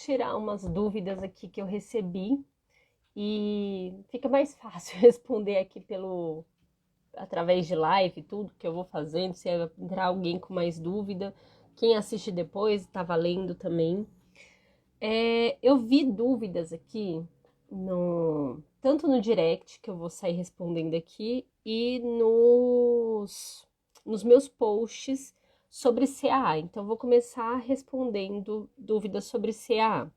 tirar umas dúvidas aqui que eu recebi e fica mais fácil responder aqui através de live, tudo que eu vou fazendo, se entrar alguém com mais dúvida, quem assiste depois tá valendo também. Eu vi dúvidas aqui tanto no direct, que eu vou sair respondendo aqui, e nos meus posts sobre CAA. Então, eu vou começar respondendo dúvidas sobre CAA.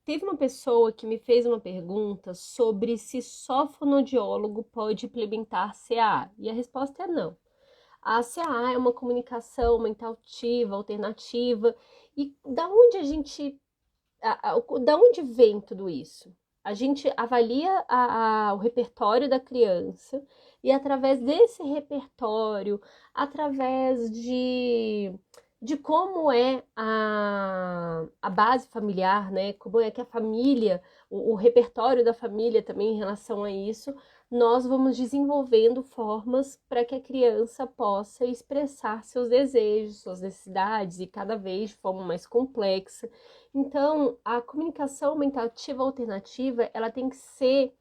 Teve uma pessoa que me fez uma pergunta sobre se só fonoaudiólogo pode implementar CAA, e a resposta é não. A CAA é uma comunicação mental ativa, alternativa, e da onde vem tudo isso? A gente avalia o repertório da criança e através desse repertório, através de como é a base familiar, né? Como é que a família, o repertório da família também em relação a isso, nós vamos desenvolvendo formas para que a criança possa expressar seus desejos, suas necessidades e cada vez de forma mais complexa. Então, a comunicação mentativa alternativa, ela tem que ser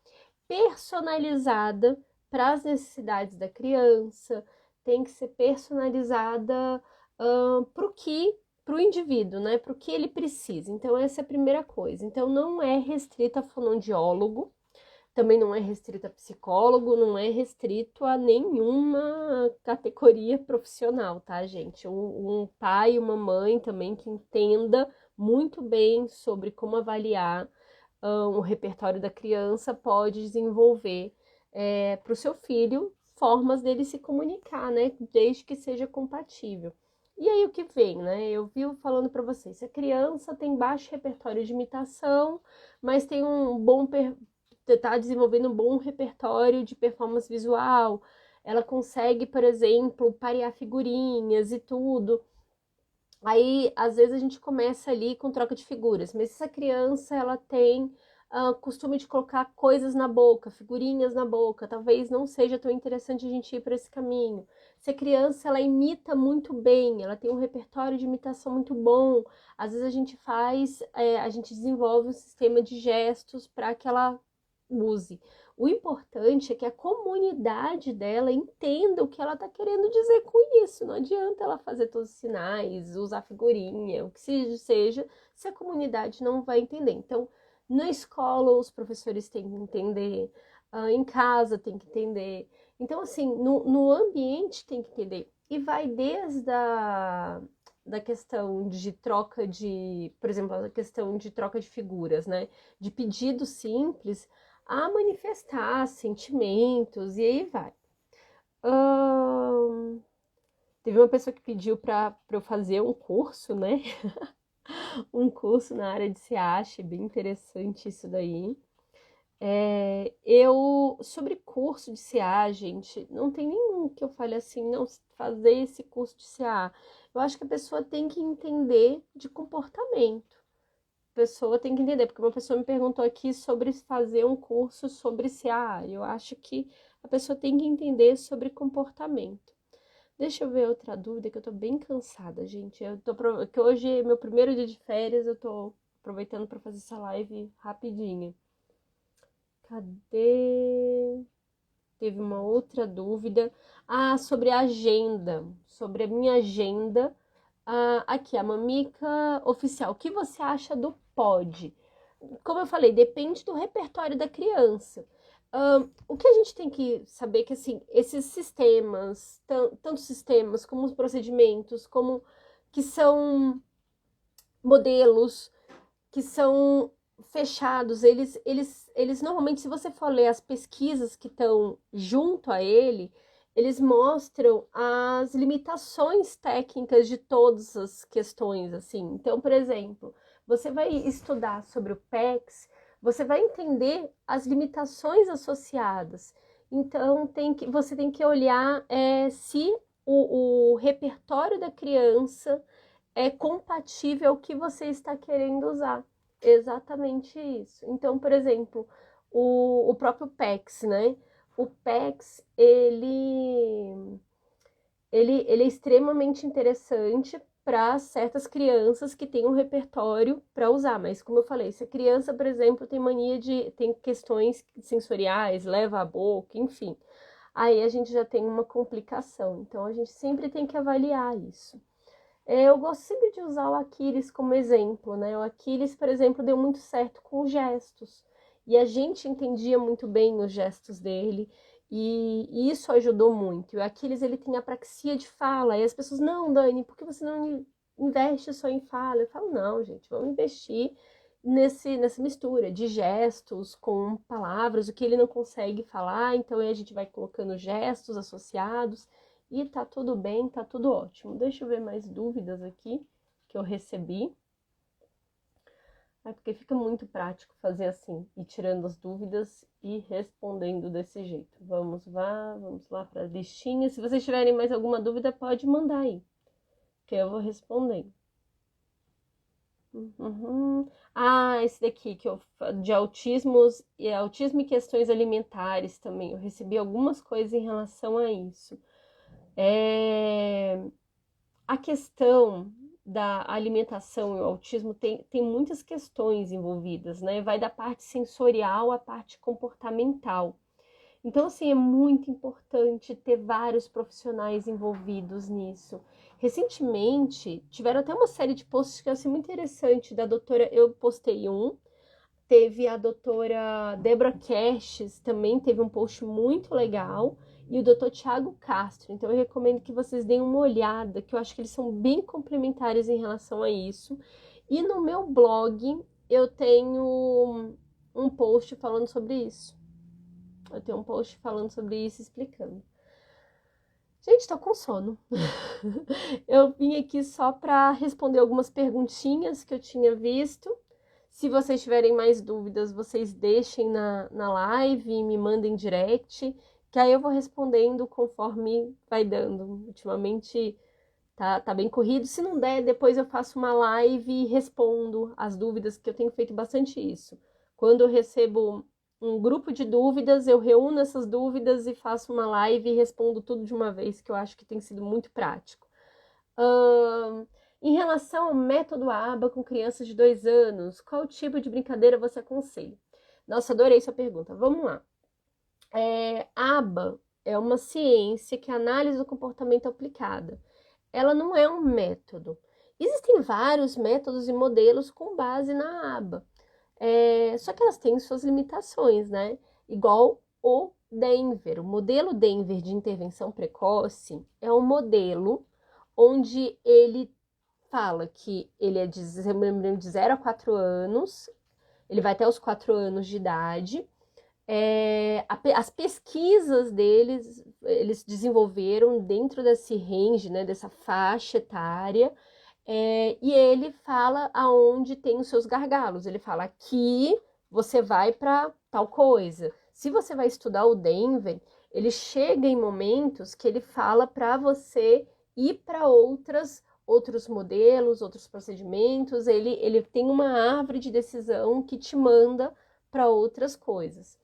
personalizada para as necessidades da criança, tem que ser personalizada para o indivíduo, né? Para o que ele precisa. Então, essa é a primeira coisa. Então, não é restrita a fonoaudiólogo, também não é restrito a psicólogo, não é restrito a nenhuma categoria profissional, tá, gente? Um pai e uma mãe também que entenda muito bem sobre como avaliar o repertório da criança pode desenvolver para o seu filho formas dele se comunicar, né? Desde que seja compatível. E aí o que vem, né? Eu vi falando para vocês, se a criança tem baixo repertório de imitação, mas tem tá desenvolvendo um bom repertório de performance visual, ela consegue, por exemplo, parear figurinhas e tudo. Aí, às vezes, a gente começa ali com troca de figuras, mas essa criança, ela tem costume de colocar coisas na boca, figurinhas na boca, talvez não seja tão interessante a gente ir para esse caminho. Se a criança, ela imita muito bem, ela tem um repertório de imitação muito bom, às vezes a gente desenvolve um sistema de gestos para que ela use. O importante é que a comunidade dela entenda o que ela está querendo dizer com isso. Não adianta ela fazer todos os sinais, usar figurinha, o que seja, se a comunidade não vai entender. Então, na escola, os professores têm que entender, em casa tem que entender. Então, assim, no ambiente tem que entender. E vai desde da questão de troca de, por exemplo, a questão de troca de figuras, né? De pedido simples a manifestar sentimentos, e aí vai. Teve uma pessoa que pediu para eu fazer um curso, né? Um curso na área de CA, achei bem interessante isso daí. Sobre curso de CA, gente, não tem nenhum que eu fale assim, não, fazer esse curso de CA. Eu acho que a pessoa tem que entender de comportamento. A pessoa tem que entender, porque uma pessoa me perguntou aqui sobre fazer um curso sobre CA. Eu acho que a pessoa tem que entender sobre comportamento. Deixa eu ver outra dúvida, que eu tô bem cansada, gente. Que hoje é meu primeiro dia de férias, eu tô aproveitando para fazer essa live rapidinho. Cadê? Teve uma outra dúvida. Sobre a agenda, sobre a minha agenda. Aqui, a Mamica Oficial. O que você acha do pod? Como eu falei, depende do repertório da criança. O que a gente tem que saber é que, assim, esses sistemas, tanto sistemas como os procedimentos, como que são modelos, que são fechados, eles normalmente, se você for ler as pesquisas que estão junto a ele, eles mostram as limitações técnicas de todas as questões, assim. Então, por exemplo, você vai estudar sobre o PEX, você vai entender as limitações associadas. Então, você tem que olhar se o repertório da criança é compatível ao que você está querendo usar. Exatamente isso. Então, por exemplo, o próprio PEX, né? O PEX, ele é extremamente interessante para certas crianças que têm um repertório para usar, mas como eu falei, se a criança, por exemplo, tem questões sensoriais, leva a boca, enfim, aí a gente já tem uma complicação. Então a gente sempre tem que avaliar isso. Eu gosto sempre de usar o Aquiles como exemplo, né? O Aquiles, por exemplo, deu muito certo com os gestos. E a gente entendia muito bem os gestos dele, e isso ajudou muito. E o Aquiles, ele tem apraxia de fala, e as pessoas, não, Dani, por que você não investe só em fala? Eu falo, não, gente, vamos investir nessa mistura de gestos com palavras, o que ele não consegue falar, então aí a gente vai colocando gestos associados. E tá tudo bem, tá tudo ótimo. Deixa eu ver mais dúvidas aqui que eu recebi. É porque fica muito prático fazer assim, ir tirando as dúvidas e respondendo desse jeito. Vamos lá para a listinha. Se vocês tiverem mais alguma dúvida, pode mandar aí, que eu vou respondendo. Ah, esse daqui de autismo e questões alimentares também. Eu recebi algumas coisas em relação a isso. A questão da alimentação e o autismo tem muitas questões envolvidas, né? Vai da parte sensorial à parte comportamental. Então, assim, é muito importante ter vários profissionais envolvidos nisso. Recentemente, tiveram até uma série de posts que eu achei muito interessante da doutora, eu postei teve a doutora Débora Cashes, também teve um post muito legal, e o doutor Tiago Castro. Então eu recomendo que vocês deem uma olhada, que eu acho que eles são bem complementares em relação a isso. E no meu blog eu tenho um post falando sobre isso. Eu tenho um post falando sobre isso, explicando. Gente, tô com sono. Eu vim aqui só para responder algumas perguntinhas que eu tinha visto. Se vocês tiverem mais dúvidas, vocês deixem na live e me mandem direct, que aí eu vou respondendo conforme vai dando. Ultimamente tá bem corrido. Se não der, depois eu faço uma live e respondo as dúvidas, que eu tenho feito bastante isso. Quando eu recebo um grupo de dúvidas, eu reúno essas dúvidas e faço uma live e respondo tudo de uma vez, que eu acho que tem sido muito prático. Em relação ao método ABA com crianças de 2 anos, qual tipo de brincadeira você aconselha? Nossa, adorei sua pergunta. Vamos lá. ABA é uma ciência que é análise do comportamento aplicada. Ela não é um método. Existem vários métodos e modelos com base na ABA. Só que elas têm suas limitações, né? Igual o Denver. O modelo Denver de intervenção precoce é um modelo onde ele fala que ele é de 0 a 4 anos, ele vai até os 4 anos de idade. As pesquisas deles, eles desenvolveram dentro desse range, né, dessa faixa etária, e ele fala aonde tem os seus gargalos. Ele fala aqui você vai para tal coisa. Se você vai estudar o Denver, ele chega em momentos que ele fala para você ir para outros modelos, outros procedimentos. Ele tem uma árvore de decisão que te manda para outras coisas.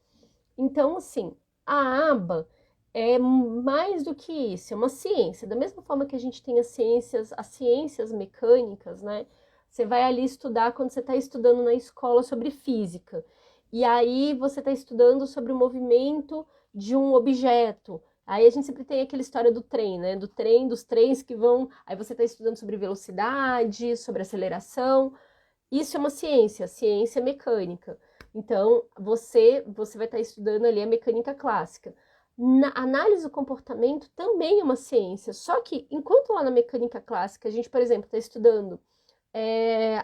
Então, assim, a aba é mais do que isso, é uma ciência. Da mesma forma que a gente tem as ciências mecânicas, né? Você vai ali estudar quando você está estudando na escola sobre física. E aí você está estudando sobre o movimento de um objeto. Aí a gente sempre tem aquela história do trem, né? Do trem, dos trens que vão. Aí você está estudando sobre velocidade, sobre aceleração. Isso é uma ciência mecânica. Então, você vai estar estudando ali a mecânica clássica. Na análise do comportamento também é uma ciência, só que enquanto lá na mecânica clássica a gente, por exemplo, está estudando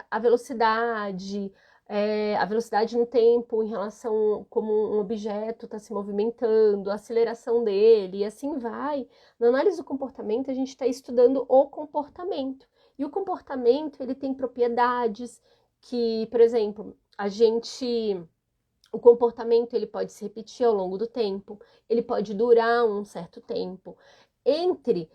a velocidade no tempo em relação como um objeto está se movimentando, a aceleração dele e assim vai. Na análise do comportamento a gente está estudando o comportamento. E o comportamento ele tem propriedades que, por exemplo, o comportamento ele pode se repetir ao longo do tempo, ele pode durar um certo tempo. Entre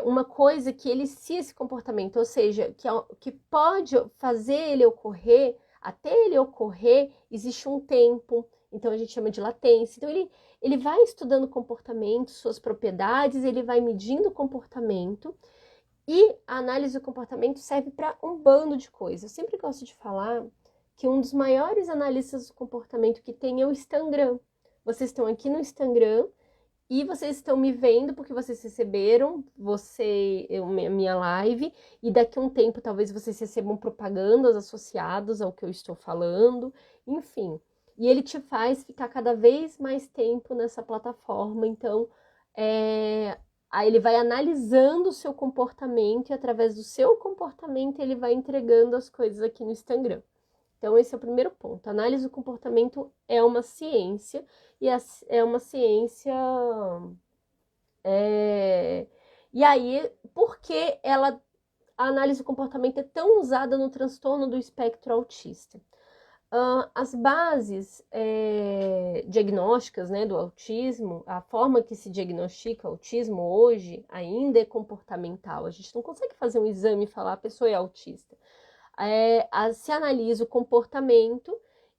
uma coisa que elicia esse comportamento, ou seja, que pode fazer ele ocorrer, até ele ocorrer, existe um tempo, então a gente chama de latência. Então ele vai estudando o comportamento, suas propriedades, ele vai medindo o comportamento, E a análise do comportamento serve para um bando de coisas. Eu sempre gosto de falar que um dos maiores analistas do comportamento que tem é o Instagram. Vocês estão aqui no Instagram e vocês estão me vendo porque vocês receberam minha live, e daqui a um tempo talvez vocês recebam propagandas associadas ao que eu estou falando, enfim. E ele te faz ficar cada vez mais tempo nessa plataforma, então aí ele vai analisando o seu comportamento e através do seu comportamento ele vai entregando as coisas aqui no Instagram. Então, esse é o primeiro ponto. A análise do comportamento é uma ciência, e é uma ciência. E aí, por que a análise do comportamento é tão usada no transtorno do espectro autista? As bases diagnósticas, né, do autismo, a forma que se diagnostica o autismo hoje ainda é comportamental. A gente não consegue fazer um exame e falar a pessoa é autista. Se analisa o comportamento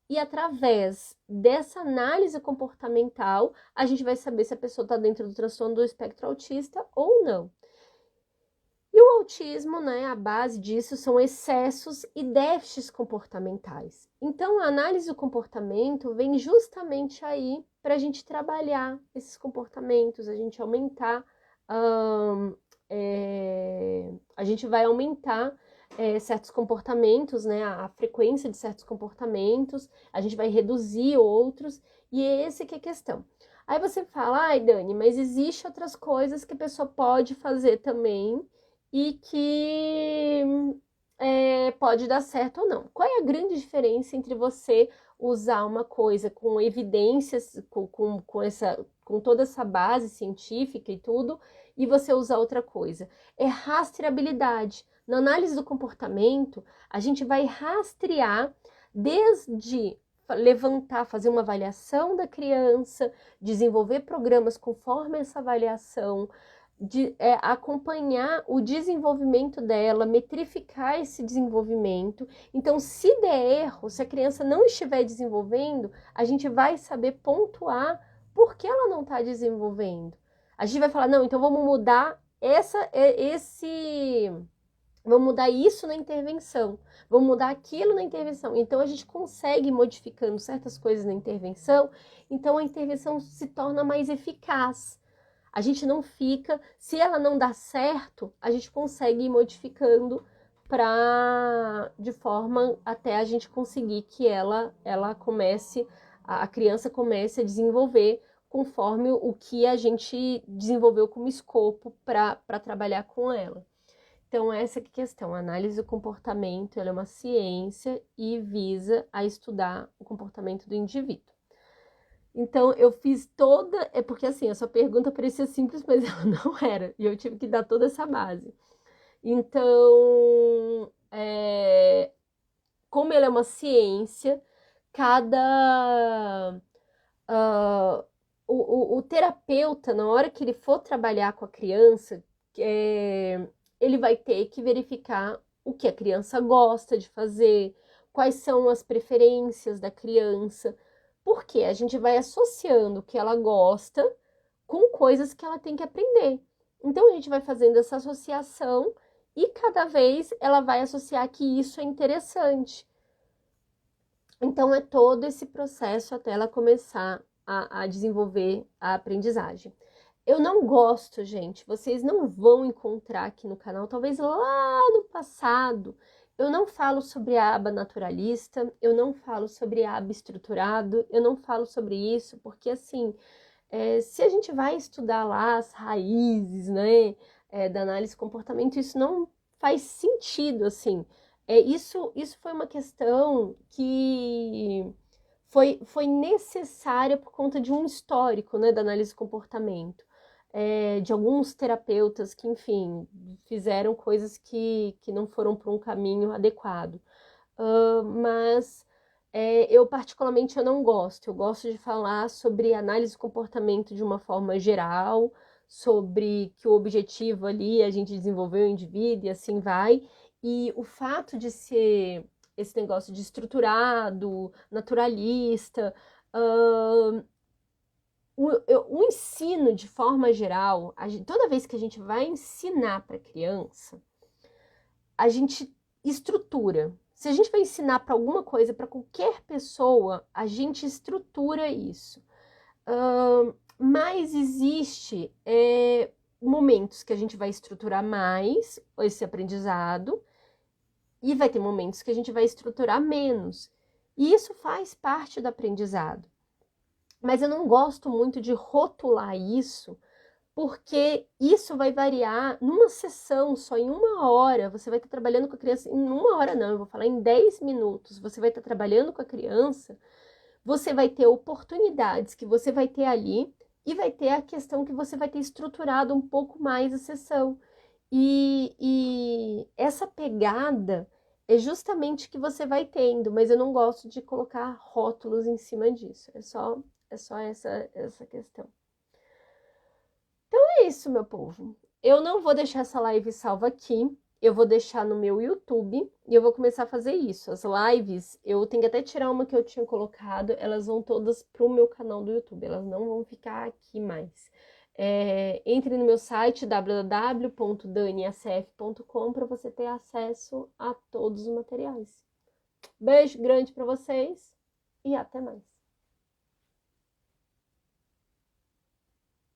e através dessa análise comportamental a gente vai saber se a pessoa está dentro do transtorno do espectro autista ou não. E o autismo, né, a base disso são excessos e déficits comportamentais. Então, a análise do comportamento vem justamente aí para a gente trabalhar esses comportamentos, a gente aumentar, a gente vai aumentar certos comportamentos, né, a frequência de certos comportamentos, a gente vai reduzir outros, e é esse que é a questão. Aí você fala, ai Dani, mas existe outras coisas que a pessoa pode fazer também, e que pode dar certo ou não. Qual é a grande diferença entre você usar uma coisa com evidências, com toda essa base científica e tudo, e você usar outra coisa? É rastreabilidade. Na análise do comportamento, a gente vai rastrear desde levantar, fazer uma avaliação da criança, desenvolver programas conforme essa avaliação, acompanhar o desenvolvimento dela, metrificar esse desenvolvimento. Então, se der erro, se a criança não estiver desenvolvendo, a gente vai saber pontuar por que ela não está desenvolvendo. A gente vai falar, não, então vamos mudar vamos mudar isso na intervenção, vamos mudar aquilo na intervenção. Então, a gente consegue ir modificando certas coisas na intervenção, então a intervenção se torna mais eficaz. A gente não fica, se ela não dá certo, a gente consegue ir modificando de forma até a gente conseguir que ela comece, a criança comece a desenvolver conforme o que a gente desenvolveu como escopo para trabalhar com ela. Então, essa é a questão. A análise do comportamento, ela é uma ciência e visa a estudar o comportamento do indivíduo. Então, eu fiz toda... É porque, assim, a sua pergunta parecia simples, mas ela não era. E eu tive que dar toda essa base. Então, como ele é uma ciência, cada... o terapeuta, na hora que ele for trabalhar com a criança, ele vai ter que verificar o que a criança gosta de fazer, quais são as preferências da criança, porque a gente vai associando o que ela gosta com coisas que ela tem que aprender. Então a gente vai fazendo essa associação e cada vez ela vai associar que isso é interessante. Então é todo esse processo até ela começar a desenvolver a aprendizagem. Eu não gosto, gente, vocês não vão encontrar aqui no canal, talvez lá no passado, eu não falo sobre a aba naturalista, eu não falo sobre a aba estruturado, eu não falo sobre isso, porque assim, se a gente vai estudar lá as raízes, né, da análise de comportamento, isso não faz sentido, assim. Isso foi uma questão que foi necessária por conta de um histórico, né, da análise de comportamento. De alguns terapeutas que, enfim, fizeram coisas que não foram por um caminho adequado. Mas eu particularmente eu não gosto. Eu gosto de falar sobre análise de comportamento de uma forma geral, sobre que o objetivo ali é a gente desenvolver o indivíduo e assim vai. E o fato de ser esse negócio de estruturado, naturalista, o ensino, de forma geral, toda vez que a gente vai ensinar para criança, a gente estrutura. Se a gente vai ensinar para alguma coisa, para qualquer pessoa, a gente estrutura isso. Mas existe momentos que a gente vai estruturar mais esse aprendizado e vai ter momentos que a gente vai estruturar menos. E isso faz parte do aprendizado. Mas eu não gosto muito de rotular isso, porque isso vai variar numa sessão, só em 1 hora. Você vai estar trabalhando com a criança, em 1 hora não, eu vou falar em 10 minutos. Você vai estar trabalhando com a criança, você vai ter oportunidades que você vai ter ali e vai ter a questão que você vai ter estruturado um pouco mais a sessão. E essa pegada é justamente que você vai tendo, mas eu não gosto de colocar rótulos em cima disso. É só essa questão. Então é isso, meu povo. Eu não vou deixar essa live salva aqui. Eu vou deixar no meu YouTube e eu vou começar a fazer isso. As lives, eu tenho que até tirar uma que eu tinha colocado, elas vão todas pro meu canal do YouTube, elas não vão ficar aqui mais. Entre no meu site www.daniacf.com para você ter acesso a todos os materiais. Beijo grande para vocês e até mais.